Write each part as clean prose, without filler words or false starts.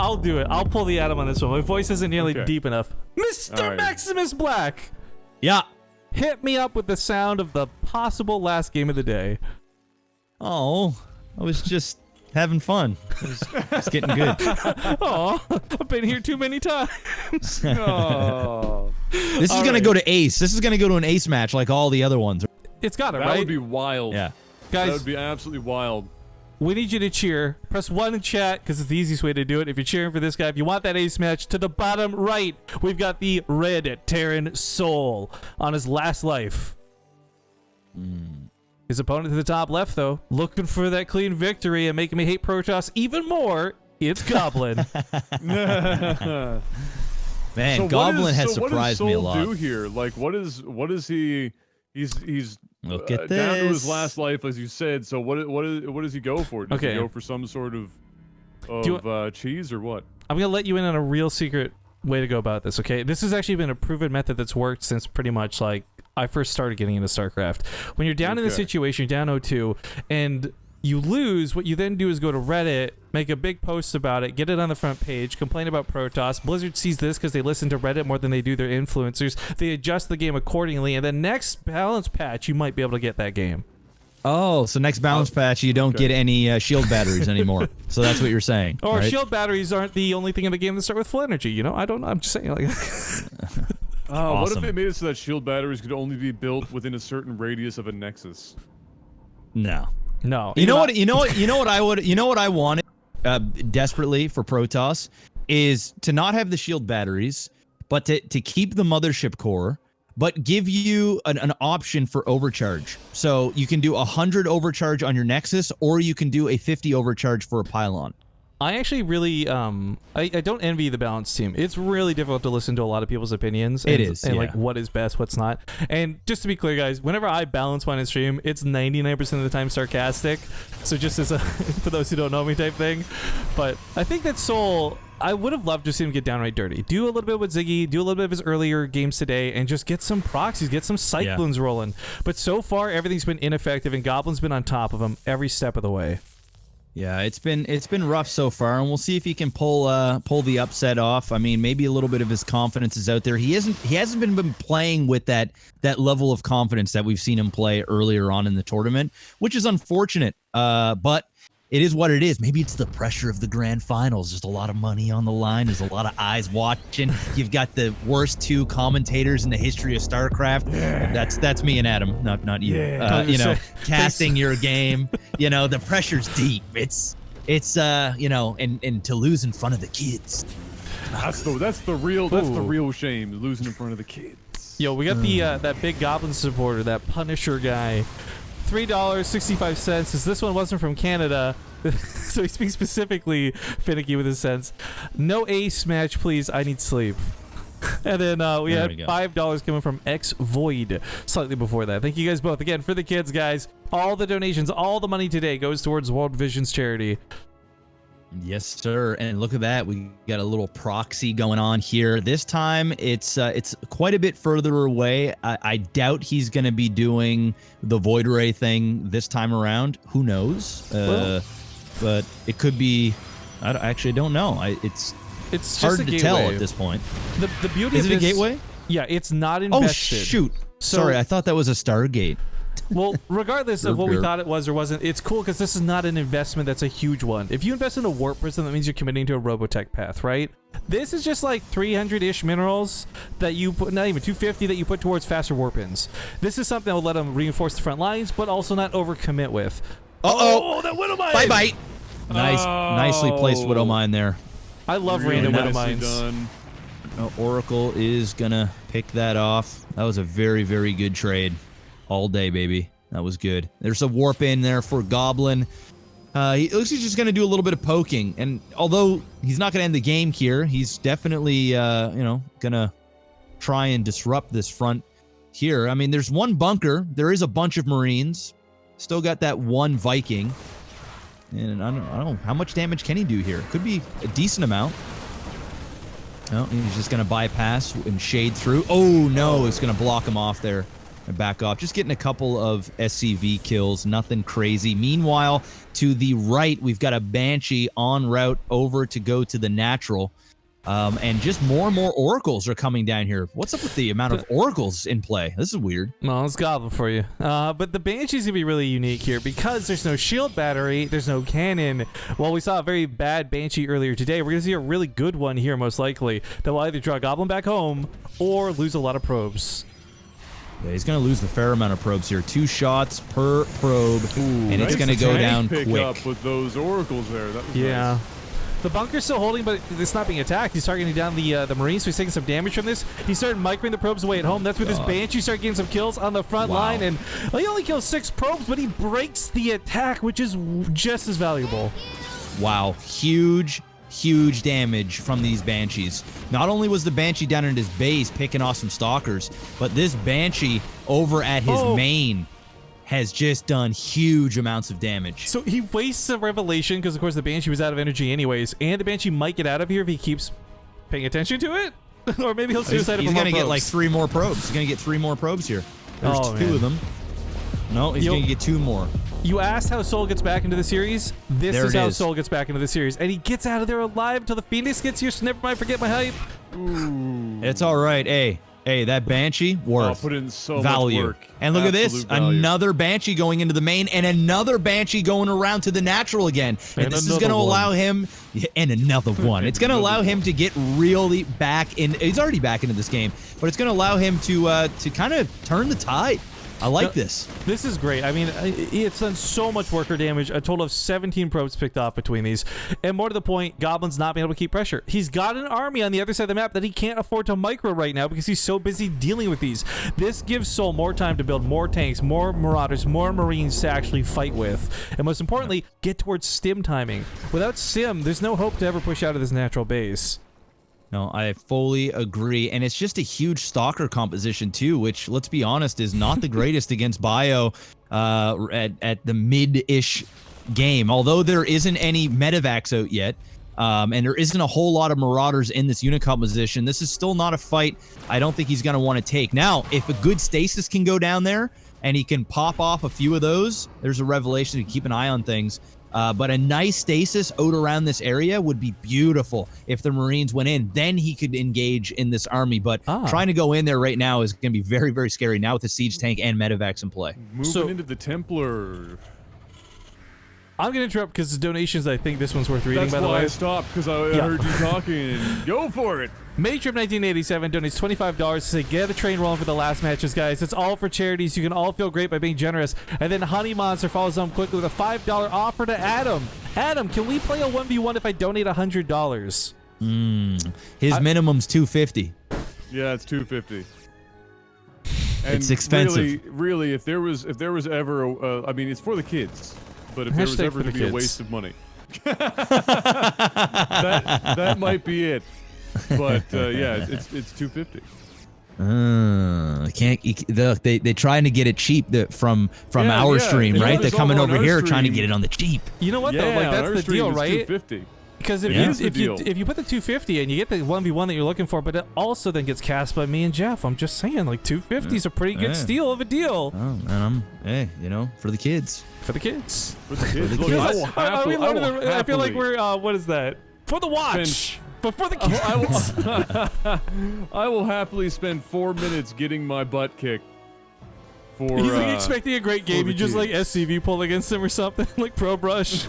I'll do it. I'll pull the Adam on this one. My voice isn't nearly deep enough. Mr. Right. Maximus Black. Yeah. Hit me up with the sound of the possible last game of the day. Oh, I was just having fun. It's getting good. Oh, I've been here too many times. Oh. This is gonna go to ace. This is gonna go to an ace match like all the other ones. It's got it, That right? would be wild. Yeah. Guys, That would be absolutely wild. we need you to cheer. Press 1 in chat because it's the easiest way to do it. If you're cheering for this guy, if you want that ace match, to the bottom right, we've got the red Terran Soul on his last life. His opponent to the top left, though, looking for that clean victory and making me hate Protoss even more. It's Goblin. Man, So Goblin has what surprised does me a Soul lot. do here? Like, what is he? He's Look at down to his this. last life, as you said. So what does he go for? Does Okay. he go for some sort of cheese or what? I'm going to let you in on a real secret way to go about this, okay? This has actually been a proven method that's worked since pretty much, like, I first started getting into StarCraft. When you're down in the situation, you're down 0-2, and you lose, what you then do is go to Reddit, make a big post about it, get it on the front page, complain about Protoss. Blizzard sees this because they listen to Reddit more than they do their influencers. They adjust the game accordingly, and then next balance patch, you might be able to get that game. Oh, so next balance patch, you don't get any shield batteries anymore. So that's what you're saying. Or right? shield batteries aren't the only thing in the game that start with full energy, you know? I don't know. I'm just saying, like... What Awesome. if they made it so that shield batteries could only be built within a certain radius of a nexus? No. No. You know what I wanted desperately for Protoss is to not have the shield batteries, but to keep the mothership core, but give you an option for overcharge. So you can do 100 overcharge on your Nexus, or you can do a 50 overcharge for a pylon. I actually really, I don't envy the balance team. It's really difficult to listen to a lot of people's opinions. And, It is, and yeah. like what is best, what's not. And just to be clear, guys, whenever I balance mine in stream, it's 99% of the time sarcastic. So just as a, for those who don't know me type thing. But I think that Soul, I would have loved to see him get downright dirty. Do a little bit with Ziggy, do a little bit of his earlier games today, and just get some proxies, get some cyclones rolling. But so far, everything's been ineffective, and Goblin's been on top of him every step of the way. Yeah, it's been rough so far, and we'll see if he can pull the upset off. I mean, maybe a little bit of his confidence is out there. He hasn't been playing with that level of confidence that we've seen him play earlier on in the tournament, which is unfortunate. But it is what it is. Maybe it's the pressure of the grand finals. There's a lot of money on the line. There's a lot of eyes watching. You've got the worst two commentators in the history of StarCraft. Yeah. That's me and Adam, not you. Yeah. You know, casting your game. You know, the pressure's deep. It's you know, and to lose in front of the kids. That's the real shame, losing in front of the kids. Yo, we got the that big Goblin supporter, that Punisher guy. $3.65. As this one wasn't from Canada, so he speaks specifically finicky with his cents. No ace match, please. I need sleep. And then we had $5 coming from X Void slightly before that. Thank you guys both again for the kids, guys. All the donations, all the money today goes towards World Vision's charity. Yes, sir. And look at that. We got a little proxy going on here. This time, it's quite a bit further away. I doubt he's going to be doing the Void Ray thing this time around. Who knows? But it could be. I actually don't know. It's just hard a to gateway. tell at this point. The beauty Is of it a this, gateway? Yeah, it's not invested. Oh, shoot. So- Sorry, I thought that was a Stargate. Well, regardless of what we thought it was or wasn't, it's cool because this is not an investment that's a huge one. If you invest in a warp prism, that means you're committing to a Robotech path, right? This is just like 300-ish minerals that you put, not even 250 that you put towards faster warp ins. This is something that will let them reinforce the front lines, but also not overcommit with. Uh-oh. That Widow Mine! Bye-bye. Nicely placed Widow Mine there. I love Really random Widow nicely Mines. done. Oracle is going to pick that off. That was a very, very good trade. All day, baby. That was good. There's a warp in there for Goblin. He looks like he's just going to do a little bit of poking. And although he's not going to end the game here, he's definitely, you know, going to try and disrupt this front here. I mean, there's one bunker. There is a bunch of Marines. Still got that one Viking. And I don't know. How much damage can he do here? Could be a decent amount. No, he's just going to bypass and shade through. Oh, no. It's going to block him off there. back off. Just getting a couple of SCV kills, nothing crazy. Meanwhile, to the right, we've got a Banshee en route over to go to the natural. And just more and more oracles are coming down here. What's up with the amount of oracles in play? This is weird. Well, it's goblin for you. But the Banshee's gonna be really unique here because there's no shield battery, there's no cannon. While we saw a very bad Banshee earlier today, we're gonna see a really good one here most likely that will either draw a goblin back home or lose a lot of probes. Yeah, he's going to lose a fair amount of probes here. 2 shots per probe, and it's going to go down quick. Up with those oracles there. That was yeah. nice. The bunker's still holding, but it's not being attacked. He's targeting down the Marines, so he's taking some damage from this. He started microing the probes away at home. That's where this Banshee started getting some kills on the front line, and he only kills 6 probes, but he breaks the attack, which is just as valuable. Wow, huge damage from these Banshees. Not only was the Banshee down in his base picking off some stalkers, but this Banshee over at his main has just done huge amounts of damage. So he wastes a revelation because, of course, the Banshee was out of energy anyways, and the Banshee might get out of here if he keeps paying attention to it. Or maybe he'll suicide. He's going to get like 3 more probes. He's going to get 3 more probes here. There's 2 of them. No, he's going to get 2 more. You asked how Soul gets back into the series. This is how Soul gets back into the series. And he gets out of there alive until the Phoenix gets here, so never mind, forget my hype. Ooh. It's all right. Hey, that Banshee, worth put in so value. Much work. And look at this, value. Another Banshee going into the main, and another Banshee going around to the natural again. And this is going to allow him, and another one. It's going to allow him to get really back in. He's already back into this game, but it's going to allow him to kind of turn the tide. I like this. This is great. I mean, it's done so much worker damage. A total of 17 probes picked off between these. And more to the point, Goblin's not being able to keep pressure. He's got an army on the other side of the map that he can't afford to micro right now because he's so busy dealing with these. This gives Soul more time to build more tanks, more Marauders, more Marines to actually fight with. And most importantly, get towards stim timing. Without stim, there's no hope to ever push out of this natural base. No, I fully agree. And it's just a huge stalker composition too, which, let's be honest, is not the greatest against Bio at the mid-ish game. Although there isn't any medevacs out yet, and there isn't a whole lot of Marauders in this unit composition, this is still not a fight I don't think he's going to want to take. Now, if a good stasis can go down there and he can pop off a few of those, there's a revelation to keep an eye on things. But a nice stasis out around this area would be beautiful if the Marines went in. Then he could engage in this army. But trying to go in there right now is going to be very, very scary now with the siege tank and medevacs in play. Moving into the Templar. I'm going to interrupt because the donations, I think this one's worth reading, by the way. That's why I stopped, because I heard you talking. Go for it. Maytrip1987 donates $25 to say, get a train rolling for the last matches, guys. It's all for charities. You can all feel great by being generous. And then Honey Monster follows on quickly with a $5 offer to Adam. Adam, can we play a 1v1 if I donate $100? His minimum's $250. Yeah, it's $250. And it's expensive. Really, if there was ever, I mean, it's for the kids. But if there was ever to be a waste of money, that might be it. But yeah, it's $250. They're trying to get it cheap from our stream, right? They're coming over here trying to get it on the cheap. You know what though? Like that's the deal, right? $250. Because if you put the 250 and you get the 1v1 that you're looking for, but it also then gets cast by me and Jeff, I'm just saying, like 250 is a pretty good steal of a deal. Oh, and for the kids. For the kids. For the kids. For the kids. I feel like we're what is that? For the watch. But for the kids. I will happily spend 4 minutes getting my butt kicked. He's like expecting a great game. You just like SCV pull against him or something, like Pro Brush.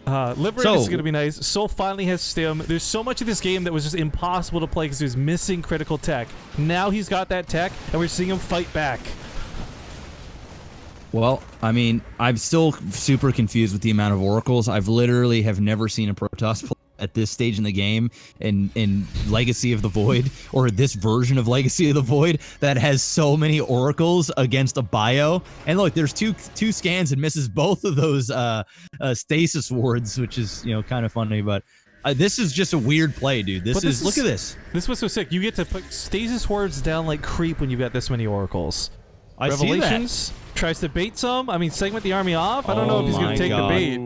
Liberate is going to be nice. Soul finally has stim. There's so much of this game that was just impossible to play because he was missing critical tech. Now he's got that tech, and we're seeing him fight back. Well, I mean, I'm still super confused with the amount of oracles. I've literally have never seen a Protoss play at this stage in the game in Legacy of the Void, or this version of Legacy of the Void, that has so many oracles against a bio. And look, there's two scans and misses both of those stasis wards, which is kind of funny. But this is just a weird play, dude. Look at this. This was so sick. You get to put stasis wards down like creep when you've got this many oracles. Revelations tries to bait some. I mean, segment the army off. I don't know if he's going to take the bait.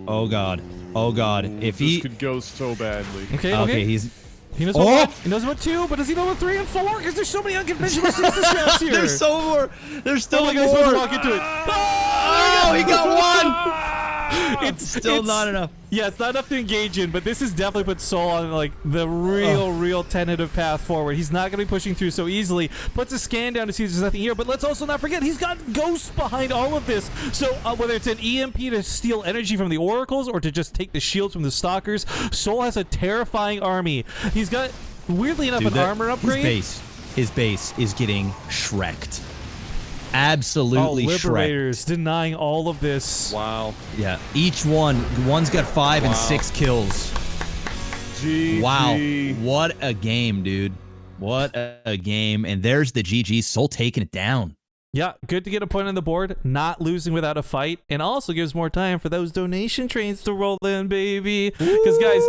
Oh god. Oh god. If this could go so badly. Okay, he's He knows about 1, he knows about 2, but does he know about 3 and 4? Because there's so many unconventional success here. There's so more. There's still more. Supposed to walk into it. Oh, he got 1. It's still not enough. Yeah, it's not enough to engage in, but this has definitely put Soul on like the real tentative path forward. He's not going to be pushing through so easily. Puts a scan down to see if there's nothing here, but let's also not forget he's got ghosts behind all of this. So whether it's an EMP to steal energy from the oracles or to just take the shields from the stalkers, Soul has a terrifying army. He's got, weirdly enough, an armor upgrade. His base is getting shreked. Absolutely Liberators denying all of this. Wow. Yeah, one's got 5 and 6 kills. GG. Wow, what a game, dude. What a game. And there's the GG. Soul taking it down. Yeah, good to get a point on the board, not losing without a fight, and also gives more time for those donation trains to roll in, baby. Because, guys,